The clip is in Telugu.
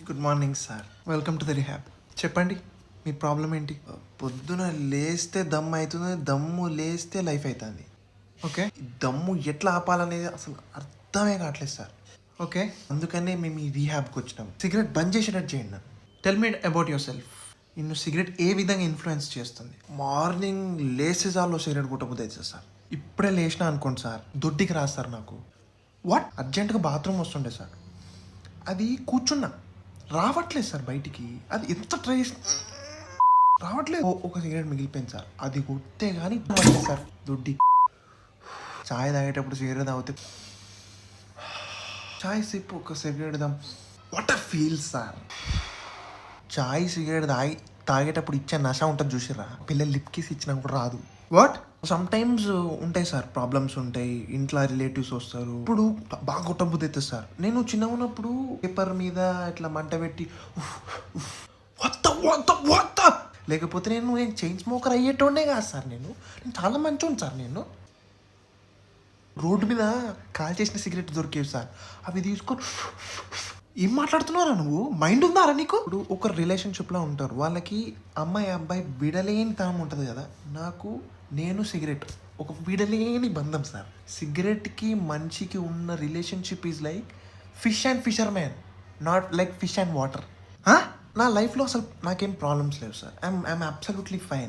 Good morning sir. Welcome to the rehab. చెప్పండి, మీ ప్రాబ్లం ఏంటి? పొద్దున లేస్తే దమ్ము అవుతుంది, దమ్ము లేస్తే లైఫ్ అవుతుంది. ఓకే, దమ్ము ఎట్లా ఆపాలనేది అసలు అర్థమే కావట్లేదు సార్. ఓకే, అందుకనే మేము ఈ రీహాబ్కి వచ్చినాం. సిగరెట్ బంద్ చేసేటట్టు చేయండి నన్ను. Tell me about your self. నిన్ను సిగరెట్ ఏ విధంగా ఇన్ఫ్లుయెన్స్ చేస్తుంది? మార్నింగ్ లేసే జాల్లో సిగరెట్ కొట్టబుద్ది అవుతుంది సార్. ఇప్పుడే లేచినా అనుకోండి సార్, దొడ్డికి రాస్తారు నాకు. వాట్? అర్జెంటుగా బాత్రూమ్ వస్తుండే సార్, అది కూర్చున్నా రావట్లేదు సార్ బయటికి. అది ఎంత ట్రై చేసి రావట్లేదు. ఒక సిగరెట్ మిగిలిపోయింది సార్, అది కొట్టే కానీ సార్ దొడ్డి. చాయ్ తాగేటప్పుడు సిగరెట్ తాగితే చాయ్ సిప్ ఒక సిగరెట్ దాం వాట్ అ ఫీల్ సార్. చాయ్ సిగరెట్ తాగేటప్పుడు ఇచ్చే నష ఉంటుంది చూసిరా, పిల్లలు లిప్ కిస్ ఇచ్చినా కూడా రాదు. వాట్? సమ్ టైమ్స్ ఉంటాయి సార్, ప్రాబ్లమ్స్ ఉంటాయి, ఇంట్లో రిలేటివ్స్ వస్తారు, ఇప్పుడు బాగా కొట్టబుద్ధి అవుతుంది సార్. నేను చిన్న ఉన్నప్పుడు పేపర్ మీద ఇట్లా మంట పెట్టి వత్త లేకపోతే నేను చైన్ స్మోకర్ అయ్యేటోనే కాదు సార్. నేను చాలా మంచోను సార్. నేను రోడ్డు మీద కాల్ చేసిన సిగరెట్ దొరికేవి సార్, అవి తీసుకొని ఏం మాట్లాడుతున్నారా నువ్వు? మైండ్ ఉందారా నీకు? ఇప్పుడు ఒక రిలేషన్షిప్లో ఉంటారు, వాళ్ళకి అమ్మాయి అబ్బాయి విడలేని తనం ఉంటుంది కదా. నేను సిగరెట్ ఒక విడలేని బంధం సార్. సిగరెట్కి మనిషికి ఉన్న relationship is like fish and fissure man, not like fish and water. నా లైఫ్లో అసలు నాకేం ప్రాబ్లమ్స్ లేవు సార్. I'm absolutely fine.